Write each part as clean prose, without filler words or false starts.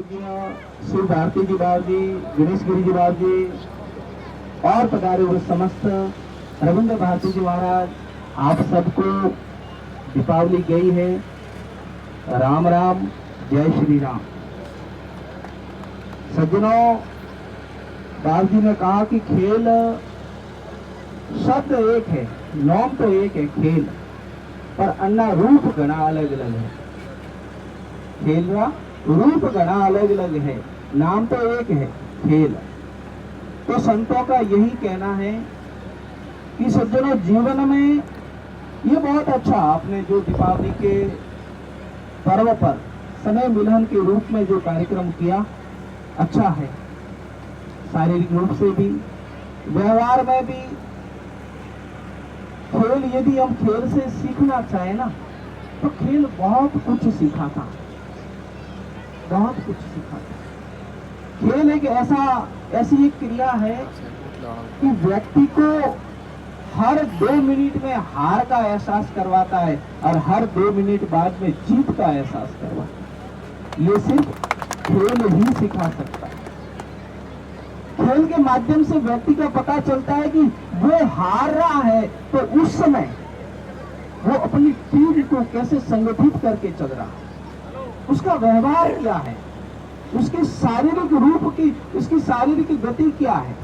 श्री भारती जी बाबू जी, गणेश गिरी जी बाबू जी और पधारे हुए समस्त रविंद्र भारती जी महाराज, आप सबको दीपावली गई है। राम राम, जय श्री राम। सज्जनों, बाबू जी ने कहा कि खेल शब्द एक है, नाम तो एक है खेल, पर अन्ना रूप घना अलग अलग है। खेल का रूप घना अलग अलग है, नाम तो एक है खेल। तो संतों का यही कहना है कि सज्जनों, जीवन में ये बहुत अच्छा आपने जो दीपावली के पर्व पर समय मिलन के रूप में जो कार्यक्रम किया, अच्छा है। शारीरिक रूप से भी, व्यवहार में भी। खेल यदि हम खेल से सीखना चाहे ना, तो खेल बहुत कुछ सिखाता, बहुत कुछ सिखाता। खेल एक ऐसी एक क्रिया है कि व्यक्ति को हर 2 मिनट में हार का एहसास करवाता है और हर 2 मिनट बाद में जीत का एहसास करवाता है। ये सिर्फ खेल ही सिखा सकता है। खेल के माध्यम से व्यक्ति का पता चलता है कि वो हार रहा है, तो उस समय वो अपनी टीम को कैसे संगठित करके चल रहा है, उसका व्यवहार क्या है, उसके शारीरिक रूप की, उसकी शारीरिक गति क्या है।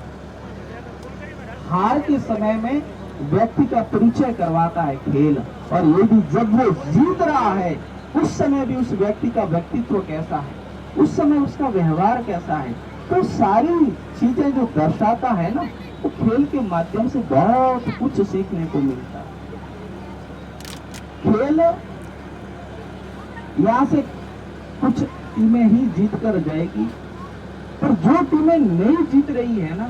हार के समय में व्यक्ति का परिचय करवाता है खेल। और यदि जब वो जीत रहा है, उस समय भी उस व्यक्ति का व्यक्तित्व कैसा है, उस समय उसका व्यवहार कैसा है, तो सारी चीजें जो दर्शाता है ना, वो खेल के माध्यम से बहुत कुछ सीखने को मिलता है। खेल यहां से कुछ टीमें ही जीत कर जाएगी, पर जो टीमें नहीं जीत रही है ना,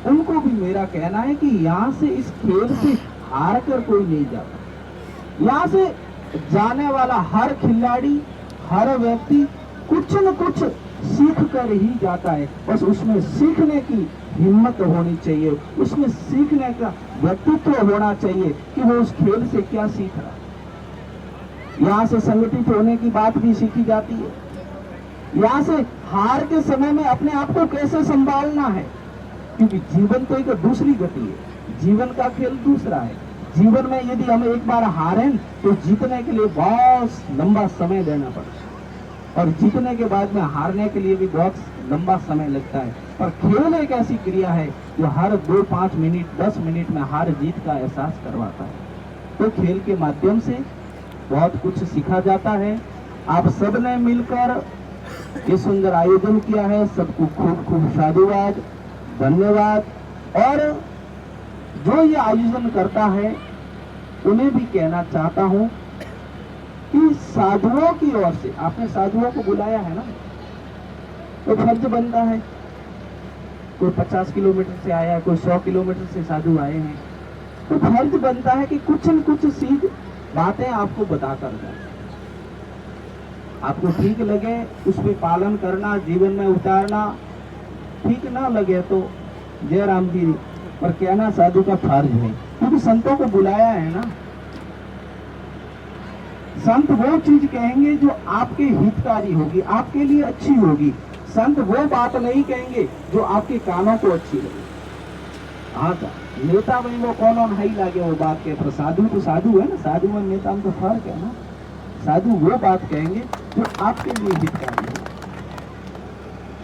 उनको भी मेरा कहना है कि यहां से इस खेल से हार कर कोई नहीं जाता। यहां से जाने वाला हर खिलाड़ी, हर व्यक्ति कुछ न कुछ सीख कर ही जाता है। बस उसमें सीखने की हिम्मत होनी चाहिए, उसमें सीखने का व्यक्तित्व होना चाहिए कि वो उस खेल से क्या सीख रहा है। यहाँ से संगठित होने की बात भी सीखी जाती है। यहाँ से हार के समय में अपने आप को कैसे संभालना है, क्योंकि जीवन तो एक दूसरी गति है, जीवन का खेल दूसरा है। जीवन में यदि हम एक बार हारें तो जीतने के लिए बहुत लंबा समय देना पड़ता है, और जीतने के बाद में हारने के लिए भी बहुत लंबा समय लगता है। पर खेल एक ऐसी क्रिया है जो हर 2, 5 मिनट, 10 मिनट में हार जीत का एहसास करवाता है। तो खेल के माध्यम से बहुत कुछ सीखा जाता है। आप सब ने मिलकर ये सुंदर आयोजन किया है, सबको खूब खूब साधुवाद, धन्यवाद। और जो ये आयोजन करता है उन्हें भी कहना चाहता हूं कि साधुओं की ओर से, आपने साधुओं को बुलाया है ना, तो फर्ज बनता है, कोई 50 किलोमीटर से आया है, कोई 100 किलोमीटर से साधु आए हैं, तो फर्ज बनता है कि कुछ न कुछ सीख बातें आपको बताकर जाए। आपको ठीक लगे उस पर पालन करना, जीवन में उतारना। ठीक ना लगे तो जय राम जी, पर कहना साधु का फर्ज है, क्योंकि संतों को बुलाया है ना। संत वो चीज कहेंगे जो आपके हितकारी होगी, आपके लिए अच्छी होगी। संत वो बात नहीं कहेंगे जो आपके कानों को अच्छी लगे। हाँ, नेता में वो कौन नहीं लागे वो बात के, पर साधु तो साधु है ना, साधु में नेता में तो फर्क है ना। साधु वो बात कहेंगे जो आपके लिए हितकारी है।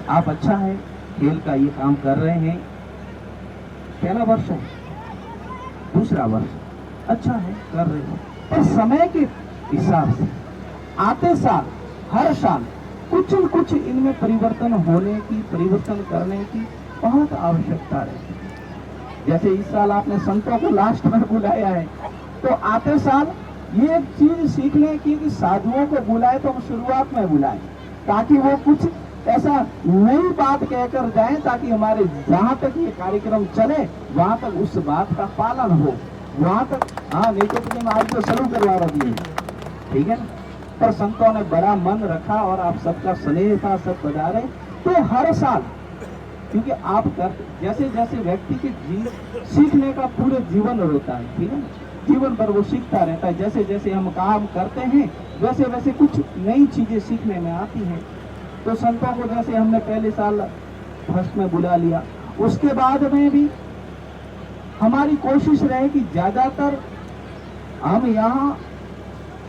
आप अच्छा है, खेल का ये काम कर रहे हैं, पहला वर्ष है, दूसरा वर्ष अच्छा है, कर रहे हैं, पर समय के हिसाब से आते साल, हर साल कुछ न कुछ इनमें परिवर्तन होने की, परिवर्तन करने की बहुत आवश्यकता रहती है। जैसे इस साल आपने संतों को लास्ट में बुलाया है, तो आते साल ये एक चीज सीखने की कि साधुओं को बुलाए तो हम शुरुआत में बुलाएं, ताकि वो कुछ ऐसा नई बात कहकर जाएं, ताकि हमारे जहां तक ये कार्यक्रम चले वहां तक उस बात का पालन हो, वहां तक। हाँ, नहीं तो तुम आज तो शुरू करवा रही है, ठीक है ना। पर संतों ने बड़ा मन रखा और आप सबका स्नेह था, सब बजारे। तो हर साल, क्योंकि आप कर जैसे जैसे व्यक्ति के सीखने का पूरे जीवन होता है, ठीक है ना, जीवन भर वो सीखता रहता है। जैसे जैसे हम काम करते हैं वैसे वैसे कुछ नई चीजें सीखने में आती हैं। तो संतों को जैसे हमने पहले साल फर्स्ट में बुला लिया, उसके बाद में भी हमारी कोशिश रहे कि ज्यादातर हम यहाँ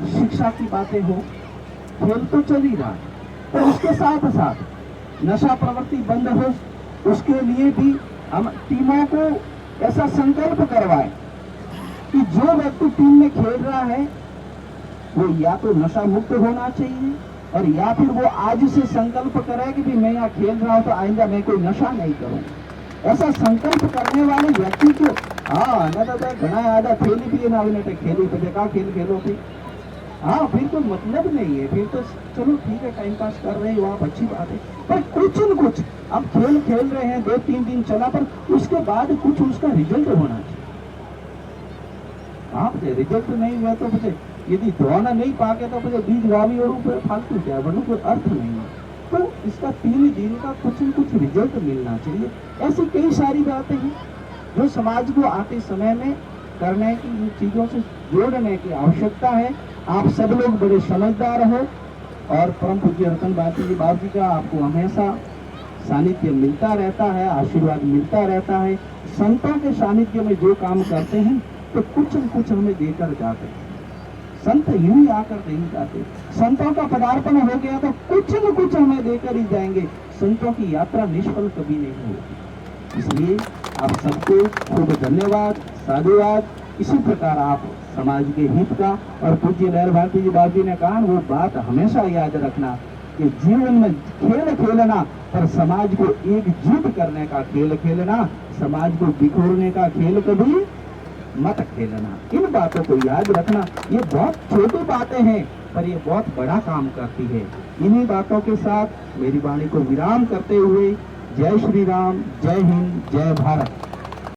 शिक्षा की बातें हो, खेल तो चल ही रहा है, तो उसके साथ साथ नशा प्रवृत्ति बंद हो, उसके लिए भी हम टीमों को ऐसा संकल्प करवाएं कि जो व्यक्ति टीम में खेल रहा है वो या तो नशा मुक्त होना चाहिए, और या फिर वो आज से संकल्प करे कि भी मैं यहाँ खेल रहा हूँ तो आइंदा मैं कोई नशा नहीं करूँ। ऐसा संकल्प करने वाले व्यक्ति को हाँ न तो घना आधा खेली भी ना खेली तो देखा खेल खेलो फिर हाँ फिर कोई मतलब नहीं है, फिर तो चलो ठीक है टाइम पास कर रहे हो आप, अच्छी बात है, पर कुछ न कुछ अब खेल खेल रहे हैं 2-3 दिन चला, पर उसके बाद कुछ उसका रिजल्ट होना चाहिए। आप रिजल्ट नहीं हुआ तो फिर यदि दौड़ना नहीं पाके तो फिर बीज गावी और फालतू क्या बनो, कोई अर्थ नहीं है। तो इसका 3 दिन का कुछ न कुछ रिजल्ट मिलना चाहिए। ऐसी कई सारी बातें हैं जो समाज को आते समय में करने की, इन चीजों से जोड़ने की आवश्यकता है। आप सब लोग बड़े समझदार हो और परम पूज्य रतन बाबू जी का आपको हमेशा सानिध्य मिलता रहता है, आशीर्वाद मिलता रहता है। संतों के सानिध्य में जो काम करते हैं तो कुछ न कुछ हमें देकर जाते हैं। संत यूं ही आकर नहीं जाते, संतों का पदार्पण हो गया तो कुछ न कुछ हमें देकर ही जाएंगे। संतों की यात्रा निष्फल कभी नहीं होगी। इसलिए आप सबको खूब धन्यवाद, साधुवाद। इसी प्रकार आप समाज के हित का, और पूज्य लहर भारती जी बाबू जी ने कहा वो बात हमेशा याद रखना कि जीवन में खेल खेलना, पर समाज को एकजुट करने का खेल खेलना, समाज को बिखोरने का खेल कभी मत खेलना। इन बातों को याद रखना। ये बहुत छोटी बातें हैं पर ये बहुत बड़ा काम करती है। इन्हीं बातों के साथ मेरी वाणी को विराम करते हुए जय श्री राम, जय हिंद, जय भारत।